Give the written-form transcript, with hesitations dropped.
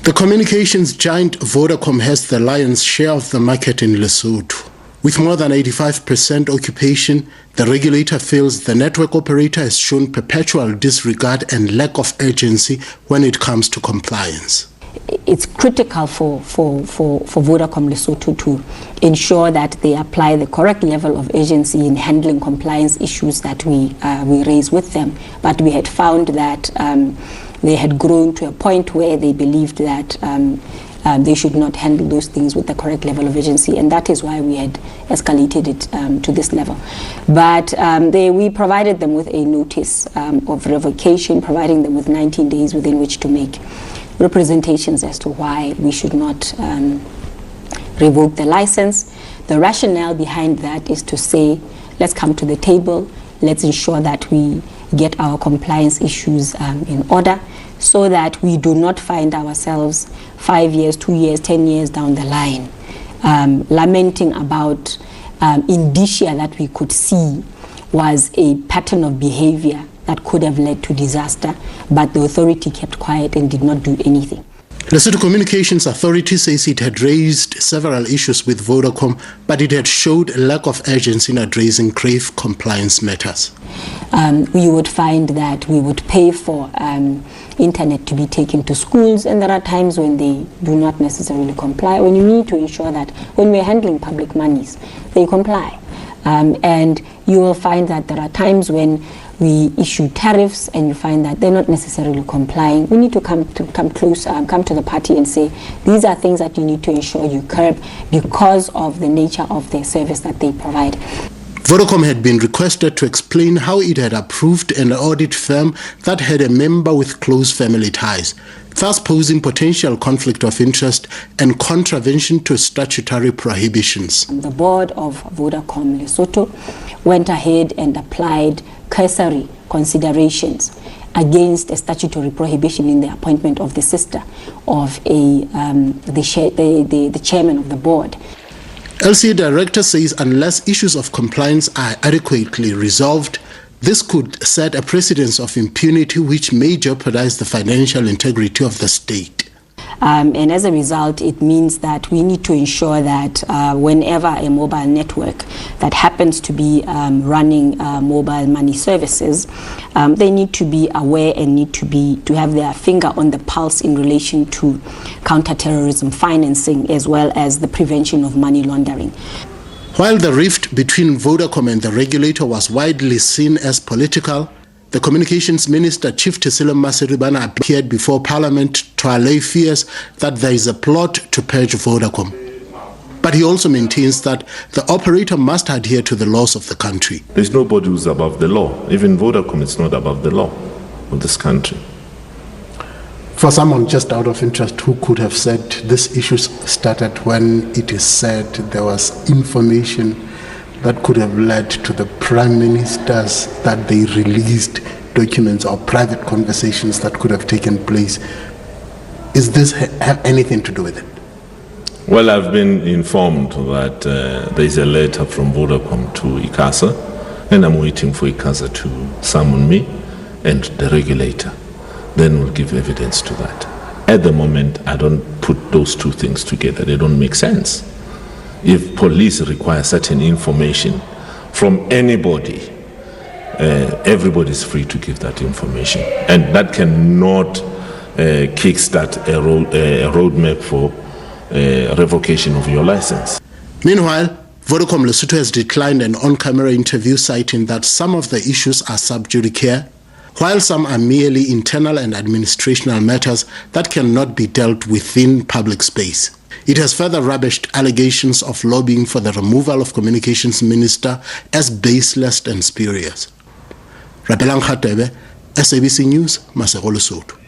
The communications giant Vodacom has the lion's share of the market in Lesotho. With more than 85% occupation, the regulator feels the network operator has shown perpetual disregard and lack of urgency when it comes to compliance. It's critical for Vodacom Lesotho to ensure that they apply the correct level of urgency in handling compliance issues that we raise with them. But we had found that they had grown to a point where they believed that they should not handle those things with the correct level of urgency, and that is why we had escalated it to this level. But we provided them with a notice of revocation, providing them with 19 days within which to make representations as to why we should not revoke the license. The rationale behind that is to say, let's come to the table, let's ensure that we get our compliance issues in order, so that we do not find ourselves 5 years, 2 years, 10 years down the line lamenting about indicia that we could see was a pattern of behavior that could have led to disaster, but the authority kept quiet and did not do anything. Lesotho Communications Authority says it had raised several issues with Vodacom, but it had showed a lack of urgency in addressing grave compliance matters. We would find that we would pay for internet to be taken to schools, and there are times when they do not necessarily comply, when you need to ensure that when we're handling public monies, they comply. And you will find that there are times when we issue tariffs and you find that they're not necessarily complying. We need to come to the party and say, these are things that you need to ensure you curb because of the nature of the service that they provide. Vodacom had been requested to explain how it had approved an audit firm that had a member with close family ties, thus posing potential conflict of interest and contravention to statutory prohibitions. The board of Vodacom Lesotho went ahead and applied cursory considerations against a statutory prohibition in the appointment of the sister of the chairman of the board. LCA director says unless issues of compliance are adequately resolved, this could set a precedence of impunity which may jeopardize the financial integrity of the state. And as a result, it means that we need to ensure that whenever a mobile network that happens to be running mobile money services, they need to be aware and need to have their finger on the pulse in relation to counterterrorism financing as well as the prevention of money laundering. While the rift between Vodacom and the regulator was widely seen as political, the Communications Minister, Chief Teselo Masiribana, appeared before Parliament to allay fears that there is a plot to purge Vodacom. But he also maintains that the operator must adhere to the laws of the country. There's nobody who's above the law. Even Vodacom is not above the law of this country. For someone just out of interest who could have said this issue started when it is said there was information that could have led to the prime ministers that they released documents or private conversations that could have taken place. Is this have anything to do with it? Well, I've been informed that there is a letter from Vodacom to ICASA, and I'm waiting for ICASA to summon me and the regulator. Then we'll give evidence to that. At the moment, I don't put those two things together. They don't make sense. If police require certain information from anybody, everybody is free to give that information. And that cannot kickstart a roadmap for revocation of your license. Meanwhile, Vodacom Lesotho has declined an on-camera interview, citing that some of the issues are sub judice, while some are merely internal and administrational matters that cannot be dealt within public space. It has further rubbished allegations of lobbying for the removal of Communications Minister as baseless and spurious. Rapelang Khatebe, SABC News, Lesotho.